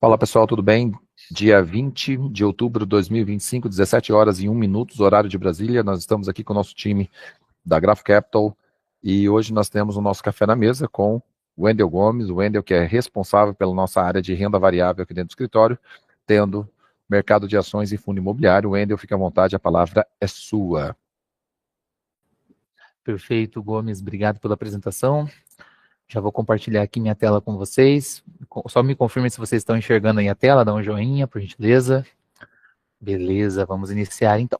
Fala pessoal, tudo bem? Dia 20 de outubro de 2025, 17 horas e 1 minuto, horário de Brasília. Nós estamos aqui com o nosso time da Graph Capital e hoje nós temos o nosso café na mesa com o Wendel Gomes, o Wendel que é responsável pela nossa área de renda variável aqui dentro do escritório, tendo mercado de ações e fundo imobiliário. Wendel, fique à vontade, a palavra é sua. Perfeito, Gomes, obrigado pela apresentação. Já vou compartilhar aqui minha tela com vocês. Só me confirme se vocês estão enxergando aí a tela, dá um joinha, por gentileza. Beleza, vamos iniciar então.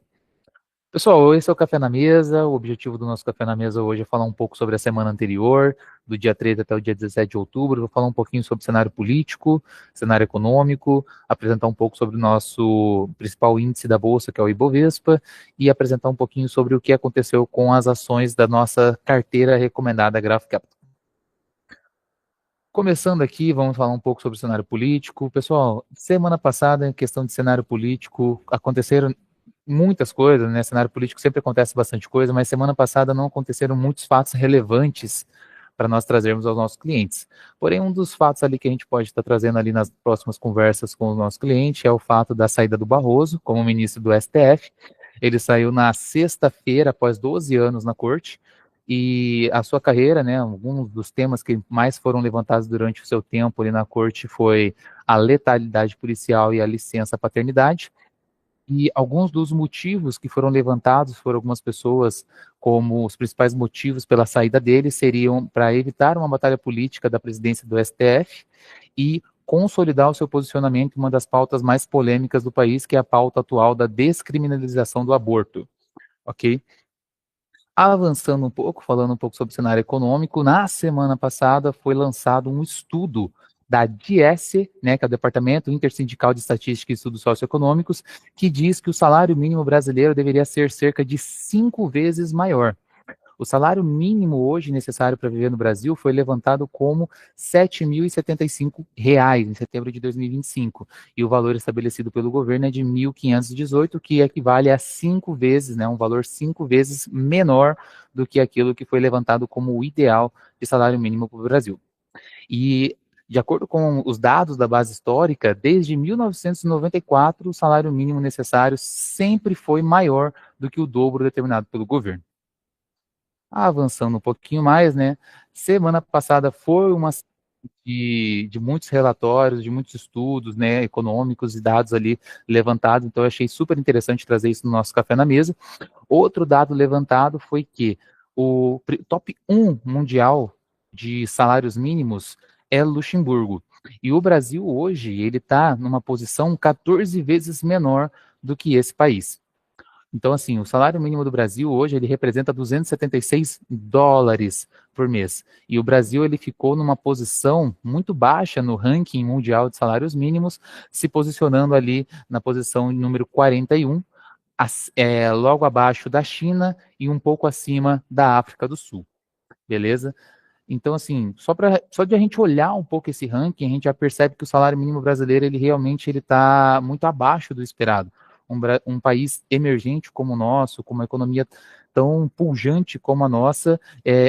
Pessoal, esse é o Café na Mesa. O objetivo do nosso Café na Mesa hoje é falar um pouco sobre a semana anterior, do dia 13 até o dia 17 de outubro. Vou falar um pouquinho sobre cenário político, cenário econômico, apresentar um pouco sobre o nosso principal índice da Bolsa, que é o Ibovespa, e apresentar um pouquinho sobre o que aconteceu com as ações da nossa carteira recomendada Graph Capital. Começando aqui, vamos falar um pouco sobre o cenário político. Pessoal, semana passada, em questão de cenário político, aconteceram muitas coisas, né? Cenário político sempre acontece bastante coisa, mas semana passada não aconteceram muitos fatos relevantes para nós trazermos aos nossos clientes. Porém, um dos fatos ali que a gente pode estar trazendo ali nas próximas conversas com o nosso cliente é o fato da saída do Barroso como ministro do STF. Ele saiu na sexta-feira, após 12 anos na corte, e a sua carreira, né, alguns dos temas que mais foram levantados durante o seu tempo ali na corte foi a letalidade policial e a licença paternidade. E alguns dos motivos que foram levantados por algumas pessoas como os principais motivos pela saída dele seriam para evitar uma batalha política da presidência do STF e consolidar o seu posicionamento em uma das pautas mais polêmicas do país, que é a pauta atual da descriminalização do aborto, ok? Avançando um pouco, falando um pouco sobre o cenário econômico, na semana passada foi lançado um estudo da DIESE, né, que é o Departamento Intersindical de Estatística e Estudos Socioeconômicos, que diz que o salário mínimo brasileiro deveria ser cerca de 5 vezes maior. O salário mínimo hoje necessário para viver no Brasil foi levantado como R$ 7.075 em setembro de 2025. E o valor estabelecido pelo governo é de 1.518, que equivale a 5 vezes, né, um valor 5 vezes menor do que aquilo que foi levantado como o ideal de salário mínimo para o Brasil. E de acordo com os dados da base histórica, desde 1994, o salário mínimo necessário sempre foi maior do que o dobro determinado pelo governo. Avançando um pouquinho mais, né? Semana passada foi uma de muitos relatórios, de muitos estudos, né, econômicos e dados ali levantados, então eu achei super interessante trazer isso no nosso Café na Mesa. Outro dado levantado foi que o top 1 mundial de salários mínimos é Luxemburgo. E o Brasil hoje, ele está numa posição 14 vezes menor do que esse país. Então, assim, o salário mínimo do Brasil hoje, ele representa 276 dólares por mês. E o Brasil, ele ficou numa posição muito baixa no ranking mundial de salários mínimos, se posicionando ali na posição número 41, logo abaixo da China e um pouco acima da África do Sul. Beleza? Então, assim, só de a gente olhar um pouco esse ranking, a gente já percebe que o salário mínimo brasileiro, ele realmente está muito abaixo do esperado. Um país emergente como o nosso, com uma economia tão pujante como a nossa,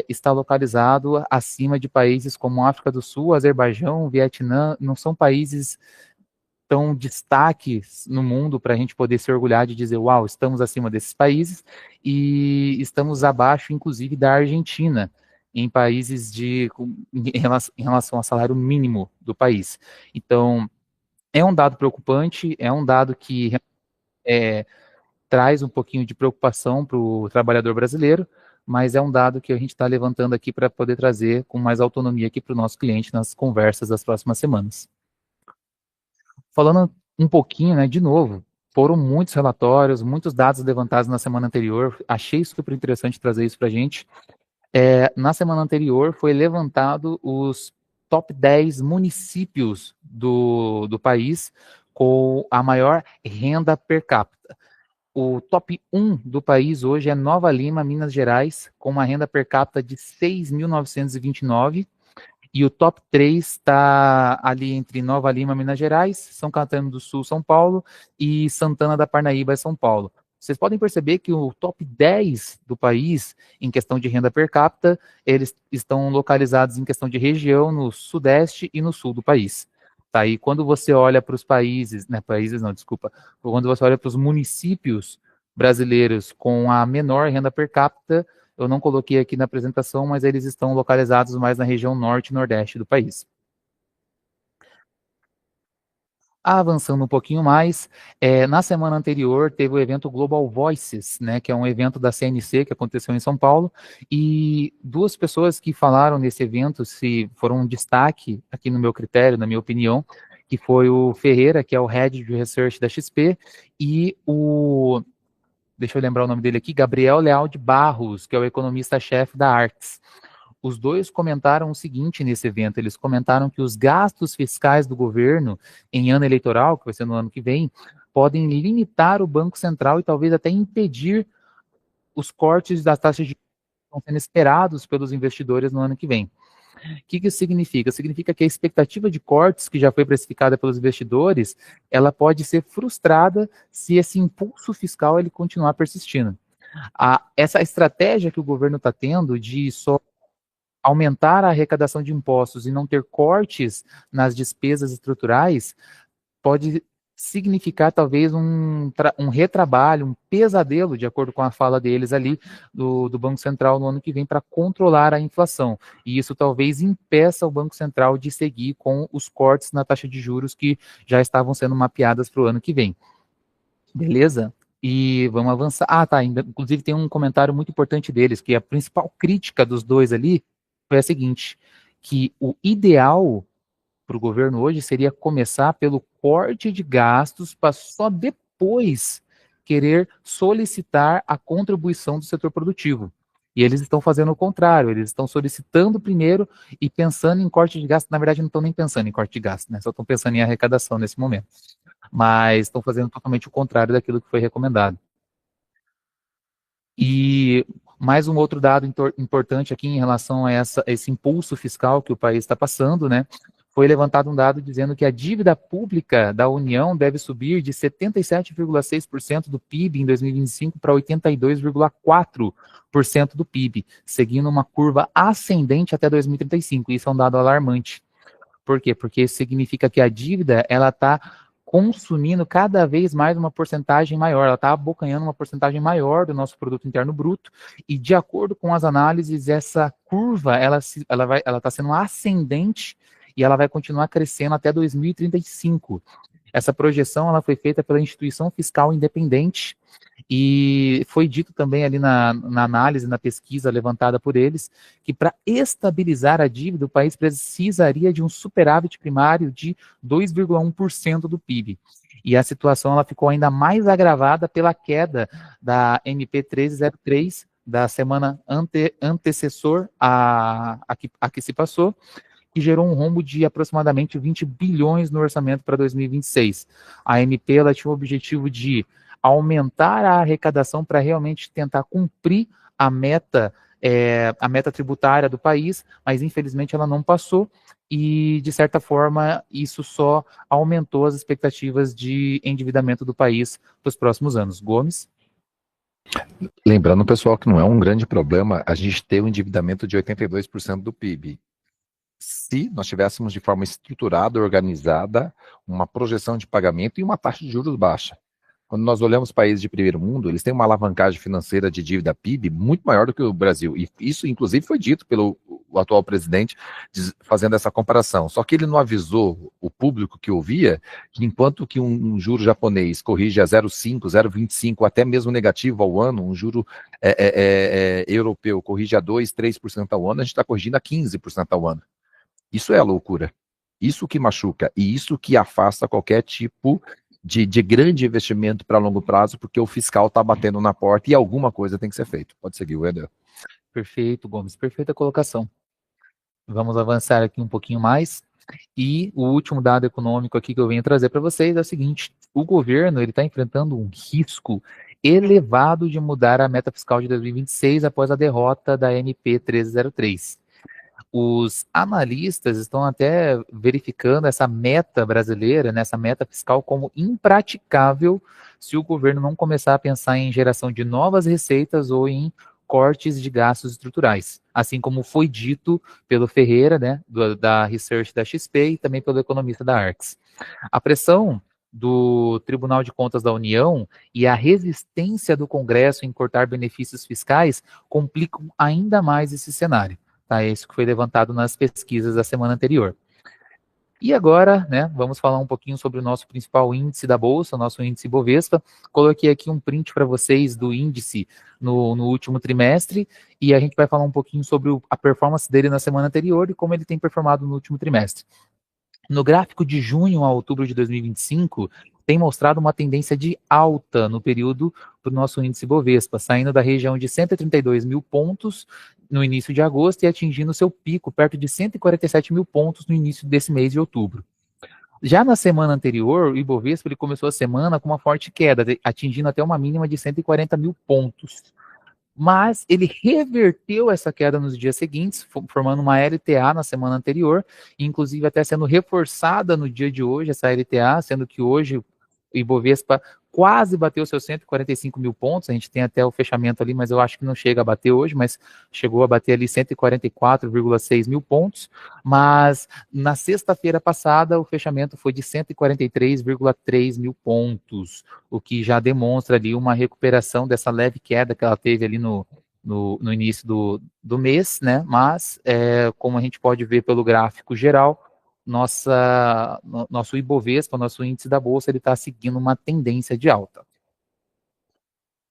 está localizado acima de países como África do Sul, Azerbaijão, Vietnã, não são países tão destaques no mundo para a gente poder se orgulhar de dizer, uau, estamos acima desses países e estamos abaixo, inclusive, da Argentina, em países em relação ao salário mínimo do país. Então, é um dado preocupante, é um dado que é, traz um pouquinho de preocupação para o trabalhador brasileiro, mas é um dado que a gente está levantando aqui para poder trazer com mais autonomia aqui para o nosso cliente nas conversas das próximas semanas. Falando um pouquinho, né, de novo, foram muitos relatórios, muitos dados levantados na semana anterior, achei super interessante trazer isso para a gente. Na semana anterior foi levantado os top 10 municípios do país com a maior renda per capita. O top 1 do país hoje é Nova Lima, Minas Gerais, com uma renda per capita de 6.929. E o top 3 está ali entre Nova Lima, Minas Gerais, São Caetano do Sul, São Paulo e Santana da Parnaíba, São Paulo. Vocês podem perceber que o top 10 do país, em questão de renda per capita, eles estão localizados em questão de região no sudeste e no sul do país. Tá? E quando você olha para os países, né, países não, desculpa, quando você olha para os municípios brasileiros com a menor renda per capita, eu não coloquei aqui na apresentação, mas eles estão localizados mais na região norte e nordeste do país. Avançando um pouquinho mais, na semana anterior teve o evento Global Voices, né, que é um evento da CNC que aconteceu em São Paulo, e duas pessoas que falaram nesse evento se foram um destaque aqui no meu critério, na minha opinião, que foi o Ferreira, que é o Head de Research da XP, e deixa eu lembrar o nome dele aqui, Gabriel Leal de Barros, que é o economista-chefe da Arcs. Os dois comentaram o seguinte nesse evento, eles comentaram que os gastos fiscais do governo em ano eleitoral, que vai ser no ano que vem, podem limitar o Banco Central e talvez até impedir os cortes das taxas de juros que estão sendo esperados pelos investidores no ano que vem. O que isso significa? Significa que a expectativa de cortes que já foi precificada pelos investidores, ela pode ser frustrada se esse impulso fiscal ele continuar persistindo. Essa estratégia que o governo está tendo de só aumentar a arrecadação de impostos e não ter cortes nas despesas estruturais pode significar talvez um retrabalho, um pesadelo, de acordo com a fala deles ali, do Banco Central no ano que vem para controlar a inflação. E isso talvez impeça o Banco Central de seguir com os cortes na taxa de juros que já estavam sendo mapeadas para o ano que vem. Beleza? E vamos avançar. Tá, inclusive tem um comentário muito importante deles, que a principal crítica dos dois ali foi a seguinte, que o ideal para o governo hoje seria começar pelo corte de gastos para só depois querer solicitar a contribuição do setor produtivo. E eles estão fazendo o contrário, eles estão solicitando primeiro e pensando em corte de gastos. Na verdade, não estão nem pensando em corte de gastos, né? Só estão pensando em arrecadação nesse momento. Mas estão fazendo totalmente o contrário daquilo que foi recomendado. E mais um outro dado importante aqui em relação a esse impulso fiscal que o país está passando, né? Foi levantado um dado dizendo que a dívida pública da União deve subir de 77,6% do PIB em 2025 para 82,4% do PIB, seguindo uma curva ascendente até 2035. Isso é um dado alarmante. Por quê? Porque isso significa que a dívida ela está consumindo cada vez mais uma porcentagem maior, ela está abocanhando uma porcentagem maior do nosso produto interno bruto, e de acordo com as análises, essa curva ela está sendo ascendente e ela vai continuar crescendo até 2035. Essa projeção ela foi feita pela instituição fiscal independente e foi dito também ali na análise, na pesquisa levantada por eles, que para estabilizar a dívida, o país precisaria de um superávit primário de 2,1% do PIB. E a situação ela ficou ainda mais agravada pela queda da MP 1303, da semana antecessor a que se passou, que gerou um rombo de aproximadamente 20 bilhões no orçamento para 2026. A MP ela tinha o objetivo de aumentar a arrecadação para realmente tentar cumprir a meta tributária do país, mas infelizmente ela não passou e, de certa forma, isso só aumentou as expectativas de endividamento do país para os próximos anos. Gomes? Lembrando, pessoal, que não é um grande problema a gente ter um endividamento de 82% do PIB. Se nós tivéssemos de forma estruturada, organizada, uma projeção de pagamento e uma taxa de juros baixa. Quando nós olhamos países de primeiro mundo, eles têm uma alavancagem financeira de dívida PIB muito maior do que o Brasil. E isso, inclusive, foi dito pelo atual presidente, fazendo essa comparação. Só que ele não avisou o público que ouvia que enquanto que um juro japonês corrige a 0,5, 0,25, até mesmo negativo ao ano, um juro europeu corrige a 2, 3% ao ano, a gente está corrigindo a 15% ao ano. Isso é a loucura. Isso que machuca e isso que afasta qualquer tipo de grande investimento para longo prazo, porque o fiscal está batendo na porta e alguma coisa tem que ser feita. Pode seguir, Wendel. Perfeito, Gomes. Perfeita colocação. Vamos avançar aqui um pouquinho mais. E o último dado econômico aqui que eu venho trazer para vocês é o seguinte: o governo ele está enfrentando um risco elevado de mudar a meta fiscal de 2026 após a derrota da MP 1303. Os analistas estão até verificando essa meta brasileira, essa meta fiscal, como impraticável se o governo não começar a pensar em geração de novas receitas ou em cortes de gastos estruturais, assim como foi dito pelo Ferreira, né, da Research da XP e também pelo economista da Arx. A pressão do Tribunal de Contas da União e a resistência do Congresso em cortar benefícios fiscais complicam ainda mais esse cenário. Tá? Isso que foi levantado nas pesquisas da semana anterior. E agora, né, vamos falar um pouquinho sobre o nosso principal índice da Bolsa, o nosso índice Bovespa. Coloquei aqui um print para vocês do índice no último trimestre, e a gente vai falar um pouquinho sobre a performance dele na semana anterior e como ele tem performado no último trimestre. No gráfico de junho a outubro de 2025, tem mostrado uma tendência de alta no período do nosso índice Bovespa, saindo da região de 132 mil pontos no início de agosto e atingindo seu pico perto de 147 mil pontos no início desse mês de outubro. Já na semana anterior, o Ibovespa ele começou a semana com uma forte queda, atingindo até uma mínima de 140 mil pontos. Mas ele reverteu essa queda nos dias seguintes, formando uma LTA na semana anterior, inclusive até sendo reforçada no dia de hoje, essa LTA, sendo que hoje o Ibovespa quase bateu seus 145 mil pontos, a gente tem até o fechamento ali, mas eu acho que não chega a bater hoje, mas chegou a bater ali 144,6 mil pontos, mas na sexta-feira passada o fechamento foi de 143,3 mil pontos, o que já demonstra ali uma recuperação dessa leve queda que ela teve ali no início do mês, né? Mas, como a gente pode ver pelo gráfico geral, nosso Ibovespa, nosso índice da Bolsa, ele está seguindo uma tendência de alta.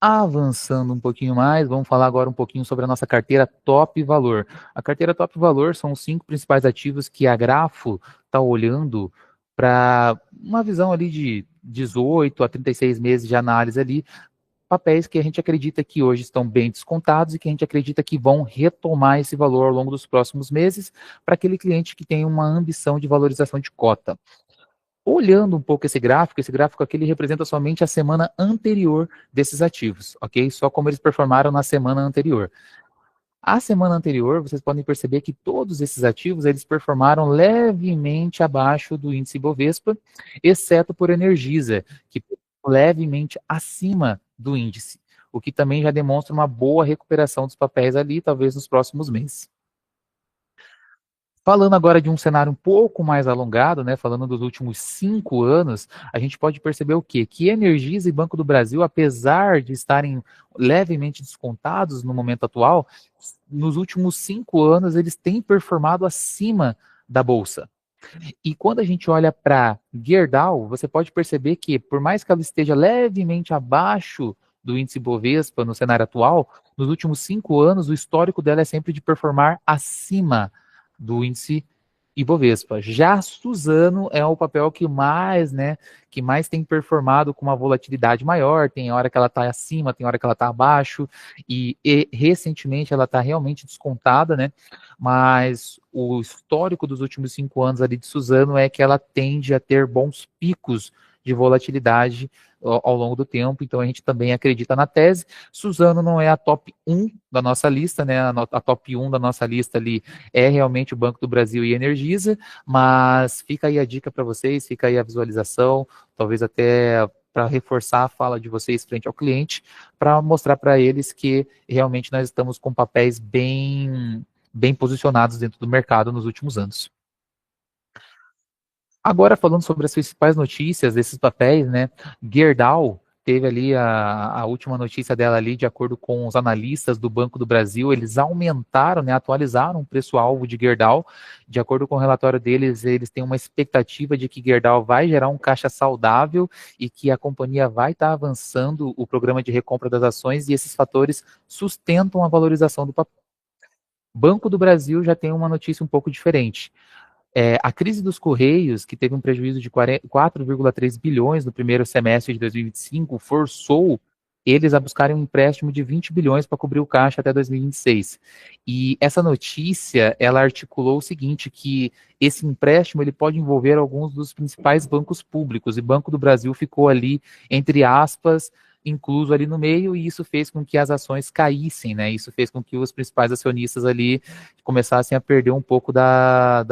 Avançando um pouquinho mais, vamos falar agora um pouquinho sobre a nossa carteira Top Valor. A carteira Top Valor são os 5 principais ativos que a Grafo está olhando para uma visão ali de 18 a 36 meses de análise ali, papéis que a gente acredita que hoje estão bem descontados e que a gente acredita que vão retomar esse valor ao longo dos próximos meses para aquele cliente que tem uma ambição de valorização de cota. Olhando um pouco esse gráfico aqui ele representa somente a semana anterior desses ativos, ok? Só como eles performaram na semana anterior. A semana anterior, vocês podem perceber que todos esses ativos, eles performaram levemente abaixo do índice Bovespa, exceto por Energisa, que levemente acima do índice, o que também já demonstra uma boa recuperação dos papéis ali, talvez nos próximos meses. Falando agora de um cenário um pouco mais alongado, né, falando dos últimos 5 anos, a gente pode perceber o quê? Que Energisa e Banco do Brasil, apesar de estarem levemente descontados no momento atual, nos últimos 5 anos eles têm performado acima da Bolsa. E quando a gente olha para Gerdau, você pode perceber que, por mais que ela esteja levemente abaixo do índice Bovespa no cenário atual, nos últimos 5 anos o histórico dela é sempre de performar acima do índice Ibovespa. Já Suzano é o papel que mais tem performado com uma volatilidade maior, tem hora que ela está acima, tem hora que ela está abaixo, e recentemente ela está realmente descontada, né? Mas o histórico dos últimos 5 anos ali de Suzano é que ela tende a ter bons picos de volatilidade ao longo do tempo, então a gente também acredita na tese. Suzano não é a top 1 da nossa lista, né? A top 1 da nossa lista ali é realmente o Banco do Brasil e Energisa, mas fica aí a dica para vocês, fica aí a visualização, talvez até para reforçar a fala de vocês frente ao cliente, para mostrar para eles que realmente nós estamos com papéis bem posicionados dentro do mercado nos últimos anos. Agora, falando sobre as principais notícias desses papéis, né? Gerdau teve ali a última notícia dela ali, de acordo com os analistas do Banco do Brasil, eles aumentaram, né, atualizaram o preço-alvo de Gerdau. De acordo com o relatório deles, eles têm uma expectativa de que Gerdau vai gerar um caixa saudável e que a companhia vai estar avançando o programa de recompra das ações, e esses fatores sustentam a valorização do papel. Banco do Brasil já tem uma notícia um pouco diferente. A crise dos Correios, que teve um prejuízo de 4,3 bilhões no primeiro semestre de 2025, forçou eles a buscarem um empréstimo de 20 bilhões para cobrir o caixa até 2026. E essa notícia, ela articulou o seguinte, que esse empréstimo ele pode envolver alguns dos principais bancos públicos, e Banco do Brasil ficou ali, entre aspas, incluso ali no meio, e isso fez com que as ações caíssem, né? Isso fez com que os principais acionistas ali começassem a perder um pouco da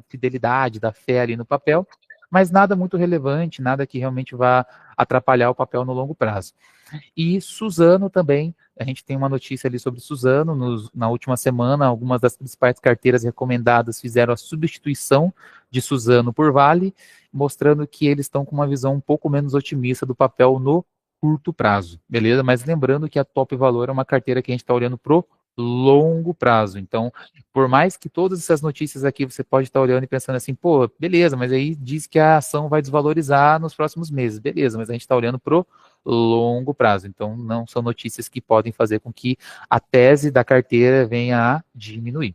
fidelidade, da fé ali no papel. mas nada muito relevante, nada que realmente vá atrapalhar o papel no longo prazo. E Suzano também, a gente tem uma notícia ali sobre Suzano, na última semana, algumas das principais carteiras recomendadas fizeram a substituição de Suzano por Vale, mostrando que eles estão com uma visão um pouco menos otimista do papel no curto prazo, beleza? Mas lembrando que a Top Valor é uma carteira que a gente está olhando pro longo prazo. Então, por mais que todas essas notícias aqui você pode estar olhando e pensando assim, pô, beleza, mas aí diz que a ação vai desvalorizar nos próximos meses. Beleza, mas a gente está olhando pro longo prazo. Então, não são notícias que podem fazer com que a tese da carteira venha a diminuir.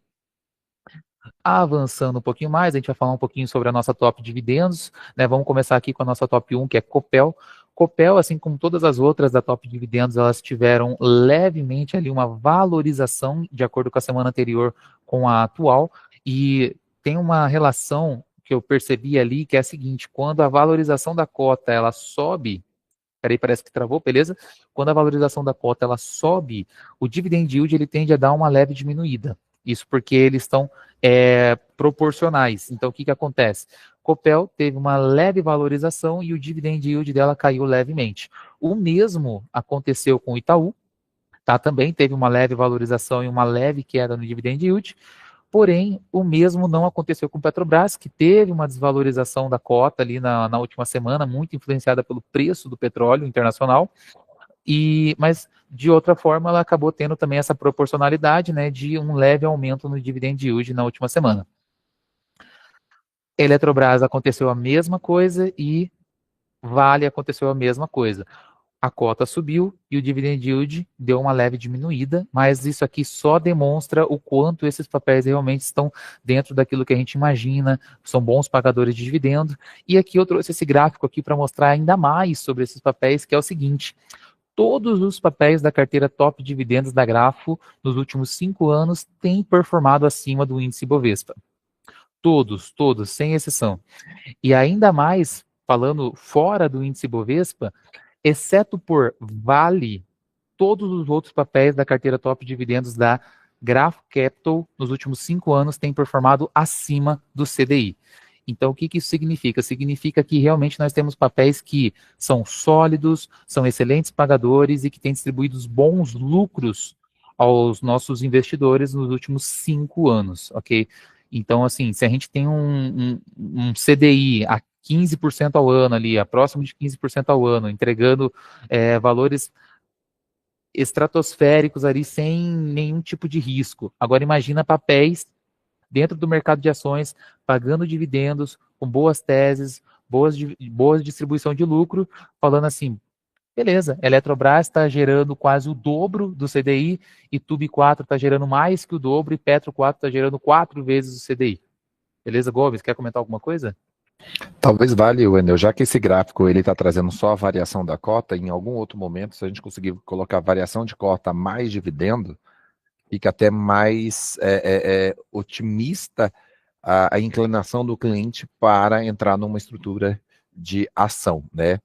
Avançando um pouquinho mais, a gente vai falar um pouquinho sobre a nossa top dividendos, né? Vamos começar aqui com a nossa top 1, que é Copel. Copel, assim como todas as outras da top dividendos, elas tiveram levemente ali uma valorização de acordo com a semana anterior com a atual, e tem uma relação que eu percebi ali, que é a seguinte: quando a valorização da cota ela sobe, peraí, parece que travou, beleza? Quando a valorização da cota ela sobe, o dividend yield ele tende a dar uma leve diminuída. Isso porque eles estão proporcionais. Então, o que acontece? Copel teve uma leve valorização e o dividend yield dela caiu levemente. O mesmo aconteceu com o Itaú, tá? Também teve uma leve valorização e uma leve queda no dividend yield. Porém, o mesmo não aconteceu com Petrobras, que teve uma desvalorização da cota ali na última semana, muito influenciada pelo preço do petróleo internacional. Mas, de outra forma, ela acabou tendo também essa proporcionalidade, né, de um leve aumento no dividend yield na última semana. Eletrobras aconteceu a mesma coisa e Vale aconteceu a mesma coisa. A cota subiu e o dividend yield deu uma leve diminuída, mas isso aqui só demonstra o quanto esses papéis realmente estão dentro daquilo que a gente imagina, são bons pagadores de dividendo. E aqui eu trouxe esse gráfico aqui para mostrar ainda mais sobre esses papéis, que é o seguinte: todos os papéis da carteira top dividendos da Grafo nos últimos 5 anos têm performado acima do índice Bovespa. Todos, sem exceção. E ainda mais, falando fora do índice Bovespa, exceto por Vale, todos os outros papéis da carteira top dividendos da Graph Capital nos últimos 5 anos têm performado acima do CDI. Então, o que isso significa? Significa que realmente nós temos papéis que são sólidos, são excelentes pagadores e que têm distribuído bons lucros aos nossos investidores nos últimos 5 anos, ok? Então, assim, se a gente tem um CDI a 15% ao ano ali, a próximo de 15% ao ano, entregando valores estratosféricos ali sem nenhum tipo de risco. Agora imagina papéis dentro do mercado de ações, pagando dividendos, com boas teses, boa distribuição de lucro, falando assim, beleza, Eletrobras está gerando quase o dobro do CDI, e Tube 4 está gerando mais que o dobro, e Petro 4 está gerando 4 vezes o CDI. Beleza, Gomes? Quer comentar alguma coisa? Talvez valha, Wendel, já que esse gráfico ele está trazendo só a variação da cota, em algum outro momento, se a gente conseguir colocar variação de cota mais dividendo, fica até mais otimista a inclinação do cliente para entrar numa estrutura de ação, né?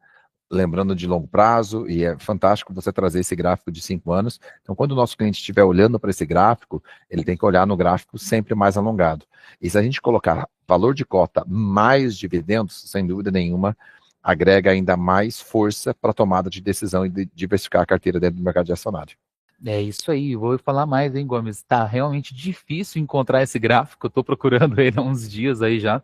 Lembrando de longo prazo, e é fantástico você trazer esse gráfico de 5 anos. Então, quando o nosso cliente estiver olhando para esse gráfico, ele tem que olhar no gráfico sempre mais alongado. E se a gente colocar valor de cota mais dividendos, sem dúvida nenhuma, agrega ainda mais força para a tomada de decisão e de diversificar a carteira dentro do mercado de acionário. É isso aí, vou falar mais, hein, Gomes? Tá realmente difícil encontrar esse gráfico, eu tô procurando ele há uns dias aí já,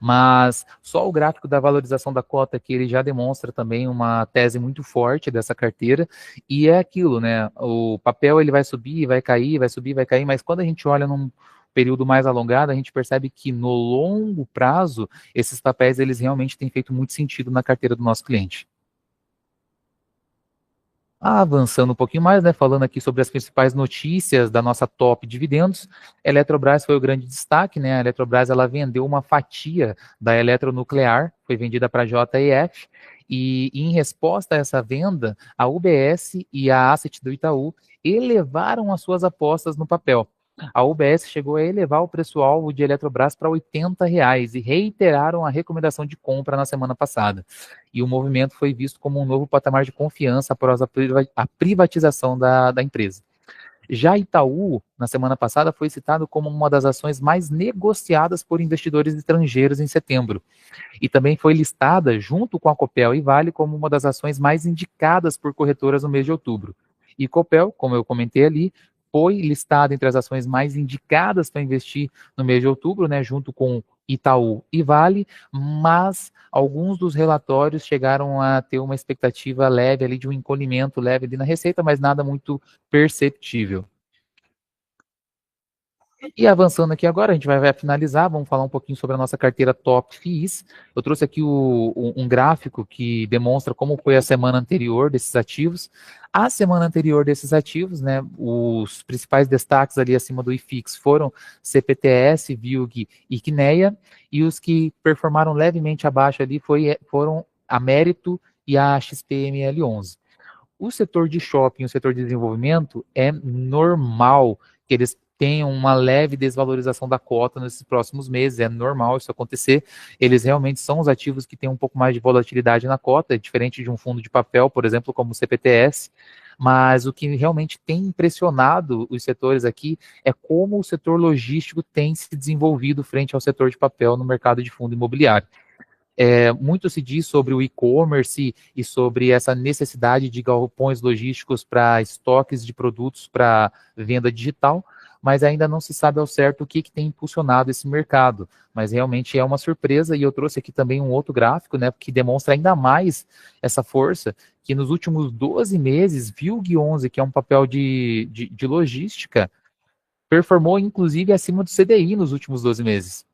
mas só o gráfico da valorização da cota que ele já demonstra também uma tese muito forte dessa carteira, e é aquilo, né? O papel ele vai subir, vai cair, vai subir, vai cair, mas quando a gente olha num período mais alongado, a gente percebe que no longo prazo, esses papéis eles realmente têm feito muito sentido na carteira do nosso cliente. Avançando um pouquinho mais, né, falando aqui sobre as principais notícias da nossa top dividendos, a Eletrobras foi o grande destaque, né? A Eletrobras ela vendeu uma fatia da Eletronuclear, foi vendida para a JEF, e em resposta a essa venda, a UBS e a Asset do Itaú elevaram as suas apostas no papel. A UBS chegou a elevar o preço-alvo de Eletrobras para R$ 80 e reiteraram a recomendação de compra na semana passada. E o movimento foi visto como um novo patamar de confiança após a privatização da empresa. Já Itaú, na semana passada, foi citado como uma das ações mais negociadas por investidores estrangeiros em setembro. E também foi listada, junto com a Copel e Vale, como uma das ações mais indicadas por corretoras no mês de outubro. E Copel, como eu comentei ali, foi listada entre as ações mais indicadas para investir no mês de outubro, né, junto com Itaú e Vale, mas alguns dos relatórios chegaram a ter uma expectativa leve ali de um encolhimento leve ali na receita, mas nada muito perceptível. E avançando aqui agora, a gente vai finalizar, vamos falar um pouquinho sobre a nossa carteira Top FIIs. Eu trouxe aqui um gráfico que demonstra como foi a semana anterior desses ativos. A semana anterior desses ativos, né, os principais destaques ali acima do IFIX foram CPTS, VILG e Quineia, e os que performaram levemente abaixo ali foram a Mérito e a XPML11. O setor de shopping, o setor de desenvolvimento, é normal que eles tenham uma leve desvalorização da cota nesses próximos meses, é normal isso acontecer. Eles realmente são os ativos que têm um pouco mais de volatilidade na cota, diferente de um fundo de papel, por exemplo, como o CPTS. Mas o que realmente tem impressionado os setores aqui é como o setor logístico tem se desenvolvido frente ao setor de papel no mercado de fundo imobiliário. Muito se diz sobre o e-commerce e sobre essa necessidade de galpões logísticos para estoques de produtos para venda digital, mas ainda não se sabe ao certo o que tem impulsionado esse mercado. Mas realmente é uma surpresa, e eu trouxe aqui também um outro gráfico, né, que demonstra ainda mais essa força, que nos últimos 12 meses, VILG11, que é um papel de logística, performou inclusive acima do CDI nos últimos 12 meses,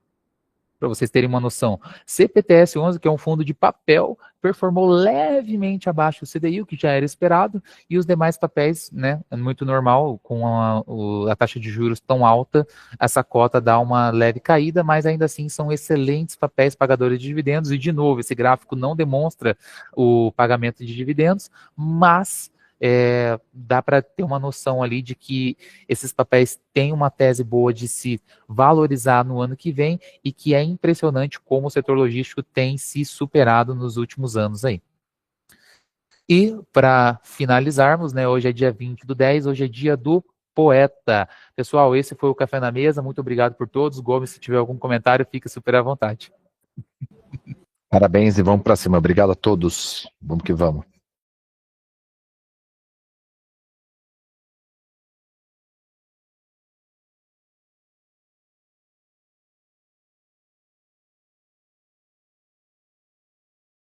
para vocês terem uma noção. CPTS11, que é um fundo de papel, performou levemente abaixo do CDI, o que já era esperado, e os demais papéis, né, é muito normal, com a taxa de juros tão alta, essa cota dá uma leve caída, mas ainda assim são excelentes papéis pagadores de dividendos, e de novo, esse gráfico não demonstra o pagamento de dividendos, mas dá para ter uma noção ali de que esses papéis têm uma tese boa de se valorizar no ano que vem, e que é impressionante como o setor logístico tem se superado nos últimos anos aí. E para finalizarmos, né, hoje é dia 20/10, hoje é dia do poeta. Pessoal, esse foi o Café na Mesa, muito obrigado por todos. Gomes, se tiver algum comentário, fica super à vontade. Parabéns e vamos para cima. Obrigado a todos. Vamos que vamos.